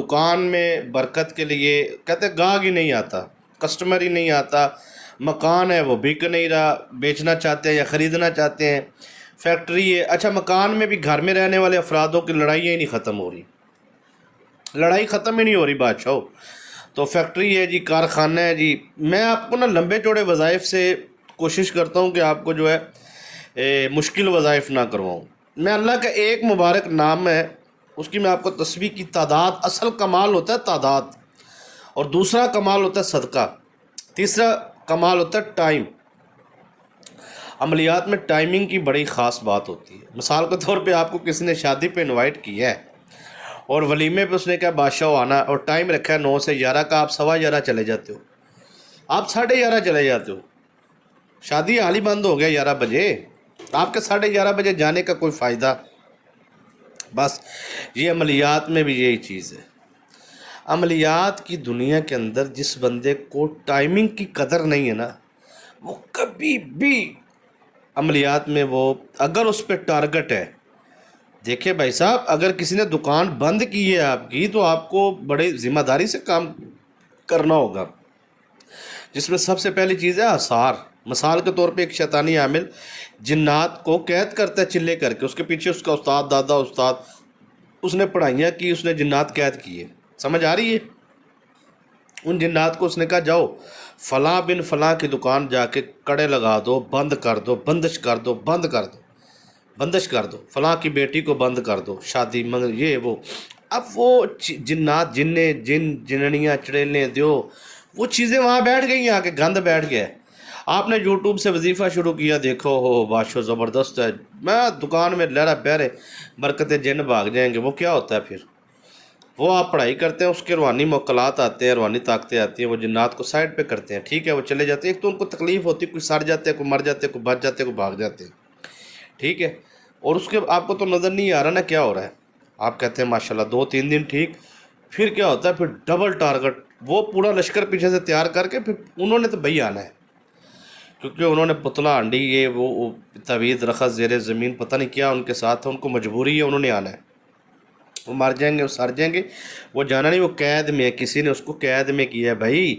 دکان میں برکت کے لیے کہتے ہیں گاہک ہی نہیں آتا، کسٹمر ہی نہیں آتا، مکان ہے وہ بک نہیں رہا، بیچنا چاہتے ہیں یا خریدنا چاہتے ہیں، فیکٹری ہے، اچھا مکان میں بھی گھر میں رہنے والے افرادوں کی لڑائیاں ہی نہیں ختم ہو رہی، لڑائی ختم ہی نہیں ہو رہی بادشاہ۔ تو فیکٹری ہے جی، کارخانہ ہے جی۔ میں آپ کو نا لمبے چوڑے وظائف سے کوشش کرتا ہوں کہ آپ کو جو ہے مشکل وظائف نہ کرواؤں۔ میں اللہ کا ایک مبارک نام ہے، اس کی میں آپ کو تسبیح کی تعداد، اصل کمال ہوتا ہے تعداد، اور دوسرا کمال ہوتا ہے صدقہ، تیسرا کمال ہوتا ہے ٹائم۔ عملیات میں ٹائمنگ کی بڑی خاص بات ہوتی ہے۔ مثال کے طور پہ آپ کو کسی نے شادی پہ انوائٹ کیا ہے اور ولیمے پہ اس نے کہا بادشاہ آنا، اور ٹائم رکھا ہے 9 سے 11 کا، آپ 11:15 چلے جاتے ہو، آپ 11:30 چلے جاتے ہو، شادی حال ہی بند ہو گیا 11 بجے، آپ کے 11:30 بجے جانے کا کوئی فائدہ؟ بس یہ عملیات میں بھی یہی چیز ہے۔ عملیات کی دنیا کے اندر جس بندے کو ٹائمنگ کی قدر نہیں ہے نا، وہ کبھی بھی عملیات میں وہ اگر اس پہ ٹارگٹ ہے، دیکھیں بھائی صاحب، اگر کسی نے دکان بند کی ہے آپ کی، تو آپ کو بڑے ذمہ داری سے کام کرنا ہوگا، جس میں سب سے پہلی چیز ہے آثار۔ مثال کے طور پہ ایک شیطانی عامل جنات کو قید کرتا ہے چلے کر کے، اس کے پیچھے اس کا استاد، دادا استاد، اس نے پڑھائیاں کی، اس نے جنات قید کیے، سمجھ آ رہی ہے؟ ان جنات کو اس نے کہا جاؤ فلاں بن فلاں کی دکان جا کے کڑے لگا دو، بند کر دو، بندش کر دو، بند کر دو، بندش کر دو، فلاں کی بیٹی کو بند کر دو، شادی یہ وہ۔ اب وہ جنات، جن جننیاں چڑیلیں دیو، وہ چیزیں وہاں بیٹھ گئی ہیں، آ کے گند بیٹھ گیا ہے۔ آپ نے یوٹیوب سے وظیفہ شروع کیا، دیکھو ہو بادشاہ زبردست ہے، میں دکان میں لہرا پہرے برکتیں جن بھاگ جائیں گے، وہ کیا ہوتا ہے پھر؟ وہ آپ پڑھائی کرتے ہیں، اس کے روحانی موکلات آتے ہیں، روحانی طاقتیں آتی ہیں، وہ جنات کو سائڈ پہ کرتے ہیں، ٹھیک ہے، وہ چلے جاتے ہیں۔ ایک تو ان کو تکلیف ہوتی ہے، کوئی سڑ جاتے ہیں، کوئی مر جاتے ہیں، کوئی بچ جاتے ہیں، کوئی بھاگ جاتے ہیں، ٹھیک ہے، اور اس کے آپ کو تو نظر نہیں آ رہا نا کیا ہو رہا ہے، آپ کہتے ہیں ماشاءاللہ 2-3 دن ٹھیک، پھر کیا ہوتا ہے؟ پھر ڈبل ٹارگٹ، وہ پورا لشکر پیچھے سے تیار کر کے پھر انہوں نے تو بھئی آنا ہے، کیونکہ انہوں نے پتلا ہانڈی یہ وہ تعویذ رکھا زیر زمین، پتہ نہیں کیا ان کے ساتھ ہے، ان کو مجبوری ہے، انہوں نے آنا ہے، وہ مر جائیں گے، وہ سر جائیں گے، وہ جانا نہیں، وہ قید میں ہے، کسی نے اس کو قید میں کیا ہے بھائی،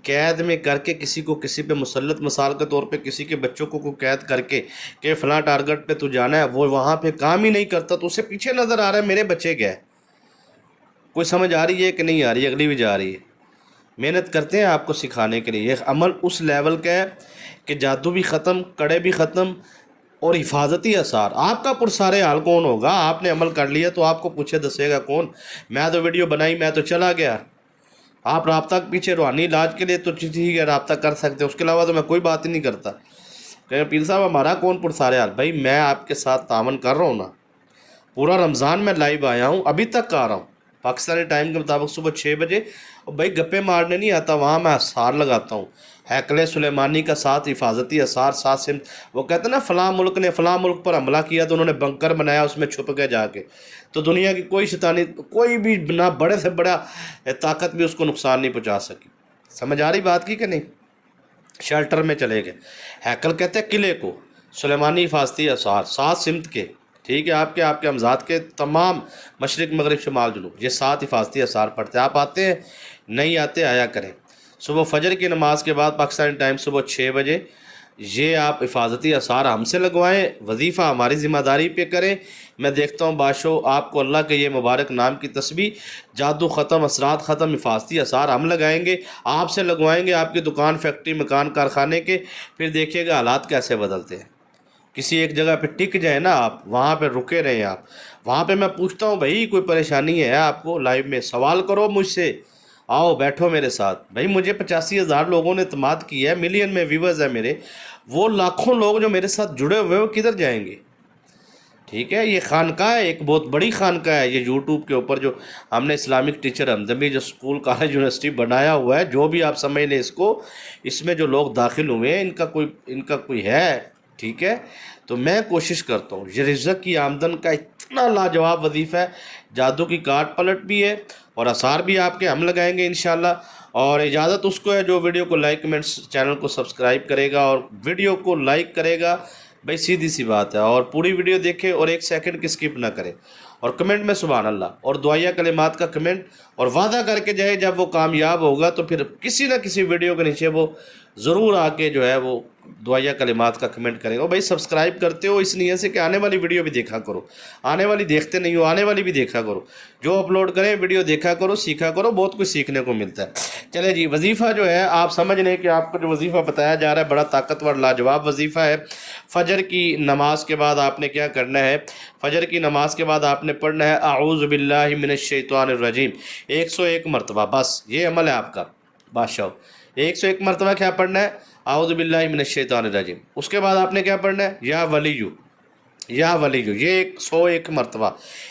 قید میں کر کے کسی کو کسی پہ مسلط، مثال کے طور پہ کسی کے بچوں کو قید کر کے کہ فلاں ٹارگٹ پہ تو جانا ہے، وہ وہاں پہ کام ہی نہیں کرتا، تو اسے پیچھے نظر آ رہا ہے میرے بچے گئے، کوئی سمجھ آ رہی ہے کہ نہیں آ رہی ہے؟ اگلی بھی جا رہی ہے۔ محنت کرتے ہیں آپ کو سکھانے کے لیے، یہ عمل اس لیول کا ہے کہ جادو بھی ختم، کڑے بھی ختم، اور حفاظتی اثار۔ آپ کا پرسارے حال کون ہوگا؟ آپ نے عمل کر لیا تو آپ کو پوچھے دسے گا کون؟ میں تو ویڈیو بنائی، میں تو چلا گیا۔ آپ رابطہ پیچھے روحانی علاج کے لیے تو ٹھیک ہے، رابطہ کر سکتے ہیں، اس کے علاوہ تو میں کوئی بات ہی نہیں کرتا۔ کہ پیر صاحب ہمارا کون پرسارے حال؟ بھائی میں آپ کے ساتھ تعاون کر رہا ہوں نا، پورا رمضان میں لائیو آیا ہوں، ابھی تک آ رہا ہوں پاکستانی ٹائم کے مطابق صبح 6 بجے، اور بھائی گپے مارنے نہیں آتا، وہاں میں اثار لگاتا ہوں، ہیکل سلیمانی کا ساتھ حفاظتی اثار ساتھ سے۔ وہ کہتے ہیں نا فلاں ملک نے فلاں ملک پر حملہ کیا تو انہوں نے بنکر بنایا، اس میں چھپ گئے جا کے، تو دنیا کی کوئی شیطانی، کوئی بھی نہ بڑے سے بڑا طاقت بھی اس کو نقصان نہیں پہنچا سکی۔ سمجھ آ رہی بات کی کہ نہیں؟ شیلٹر میں چلے گئے، ہیکل کہتے ہیں قلعے کو، سلیمانی حفاظتی اثار 7 سمت کے، ٹھیک ہے، آپ کے امزاد کے تمام مشرق مغرب شمال جنوب، یہ 7 حفاظتی اثار پڑھتے ہیں۔ آپ آتے ہیں؟ نہیں آتے، آیا کریں۔ صبح فجر کی نماز کے بعد پاکستانی ٹائم صبح 6 بجے یہ آپ حفاظتی اثار ہم سے لگوائیں، وظیفہ ہماری ذمہ داری پہ کریں۔ میں دیکھتا ہوں بادشاہ آپ کو اللہ کے یہ مبارک نام کی تسبیح، جادو ختم، اثرات ختم، حفاظتی اثار ہم لگائیں گے، آپ سے لگوائیں گے، آپ کی دکان، فیکٹری، مکان، کارخانے کے، پھر دیکھیے گا حالات کیسے بدلتے ہیں۔ کسی ایک جگہ پہ ٹک جائیں نا آپ، وہاں پہ رکے رہیں آپ، وہاں پہ میں پوچھتا ہوں بھائی کوئی پریشانی ہے آپ کو؟ لائیو میں سوال کرو مجھ سے، آؤ بیٹھو میرے ساتھ۔ بھائی مجھے 85,000 لوگوں نے اعتماد کیا ہے، ملین میں ویورز ہیں میرے، وہ لاکھوں لوگ جو میرے ساتھ جڑے ہوئے ہیں وہ کدھر جائیں گے؟ ٹھیک ہے، یہ خانقاہ ہے، ایک بہت بڑی خانقاہ ہے، یہ یوٹیوب کے اوپر جو ہم نے اسلامک ٹیچر ہمدمی جو اسکول کالج یونیورسٹی بنایا ہوا ہے، جو بھی آپ سمجھ لیں اس کو، اس میں جو لوگ داخل ہوئے ہیں ان کا کوئی ہے، ٹھیک ہے، تو میں کوشش کرتا ہوں، یہ رزق کی آمدن کا اتنا لاجواب وظیفہ ہے، جادو کی کاٹ پلٹ بھی ہے، اور اثار بھی آپ کے ہم لگائیں گے انشاءاللہ۔ اور اجازت اس کو ہے جو ویڈیو کو لائک کمنٹس، چینل کو سبسکرائب کرے گا اور ویڈیو کو لائک کرے گا، بھائی سیدھی سی بات ہے، اور پوری ویڈیو دیکھے اور 1 سیکنڈ کی سکپ نہ کرے، اور کمنٹ میں سبحان اللہ اور دعائیہ کلمات کا کمنٹ، اور وعدہ کر کے جو ہے جب وہ کامیاب ہوگا تو پھر کسی نہ کسی ویڈیو کے نیچے وہ ضرور آ کے جو ہے وہ دعائیہ کلمات کا کمنٹ کرے گا۔ بھائی سبسکرائب کرتے ہو اس نیت سے کہ آنے والی ویڈیو بھی دیکھا کرو، آنے والی دیکھتے نہیں ہو، آنے والی بھی دیکھا کرو، جو اپلوڈ کریں ویڈیو دیکھا کرو، سیکھا کرو، بہت کچھ سیکھنے کو ملتا ہے۔ چلے جی، وظیفہ جو ہے آپ سمجھ لیں کہ آپ کو جو وظیفہ بتایا جا رہا ہے بڑا طاقتور لاجواب وظیفہ ہے۔ فجر کی نماز کے بعد آپ نے کیا کرنا ہے؟ فجر کی نماز کے بعد آپ نے پڑھنا ہے اعوذ باللہ من الشیطان الرجیم 101 مرتبہ، بس یہ عمل ہے آپ کا بادشاہ۔ 101 مرتبہ کیا پڑھنا ہے؟ اعوذ باللہ من الشیطان الرجیم۔ اس کے بعد آپ نے کیا پڑھنا ہے؟ یا ولیو، یا ولیو، یہ 101 مرتبہ،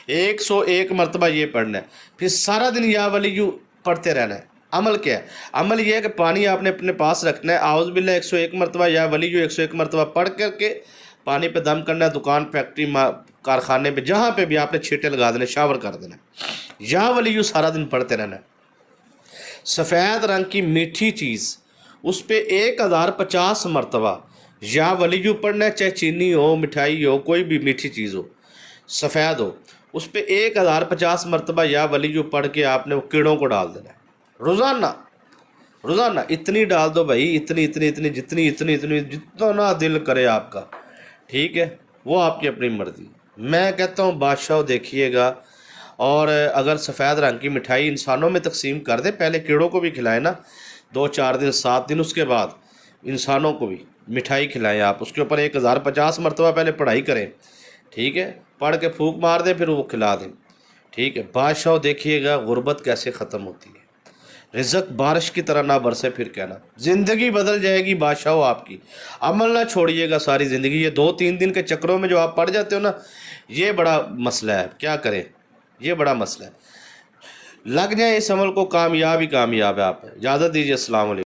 101 مرتبہ یہ پڑھنا ہے۔ پھر سارا دن یا ولیو پڑھتے رہنا ہے۔ عمل کیا ہے؟ عمل یہ ہے کہ پانی آپ نے اپنے پاس رکھنا ہے، اعوذ باللہ 101 مرتبہ، یا ولیو 101 مرتبہ پڑھ کر کے پانی پہ دم کرنا ہے، دکان، فیکٹری، کارخانے پہ، جہاں پہ بھی آپ نے چھینٹے لگا دینے، شاور کر دینا ہے۔ یا ولیو سارا دن پڑھتے رہنا ہے۔ سفید رنگ کی میٹھی چیز، اس پہ 1050 مرتبہ یا ولیو پڑھنا ہے، چاہے چینی ہو، مٹھائی ہو، کوئی بھی میٹھی چیز ہو، سفید ہو، اس پہ 1050 مرتبہ یا ولیو پڑھ کے آپ نے وہ کیڑوں کو ڈال دینا ہے۔ روزانہ روزانہ اتنی ڈال دو بھائی، اتنی جتنا دل کرے آپ کا، ٹھیک ہے؟ وہ آپ کی اپنی مرضی۔ میں کہتا ہوں بادشاہ دیکھیے گا، اور اگر سفید رنگ کی مٹھائی انسانوں میں تقسیم کر دیں، پہلے کیڑوں کو بھی کھلائیں نا، 2 4 دن 7 دن، اس کے بعد انسانوں کو بھی مٹھائی کھلائیں آپ، اس کے اوپر 1050 مرتبہ پہلے پڑھائی کریں، ٹھیک ہے؟ پڑھ کے پھونک مار دیں، پھر وہ کھلا دیں، ٹھیک ہے؟ بادشاہ دیکھیے گا غربت کیسے ختم ہوتی ہے، رزق بارش کی طرح نہ برسے، پھر کہنا زندگی بدل جائے گی بادشاہ آپ کی۔ عمل نہ چھوڑیے گا ساری زندگی، یہ 2 3 دن کے چکروں میں جو آپ پڑ جاتے ہو نا، یہ بڑا مسئلہ ہے، کیا کریں، یہ بڑا مسئلہ ہے۔ لگ جائیں اس عمل کو، کامیاب ہی کامیاب ہے آپ۔ اجازت دیجیے، السلام علیکم۔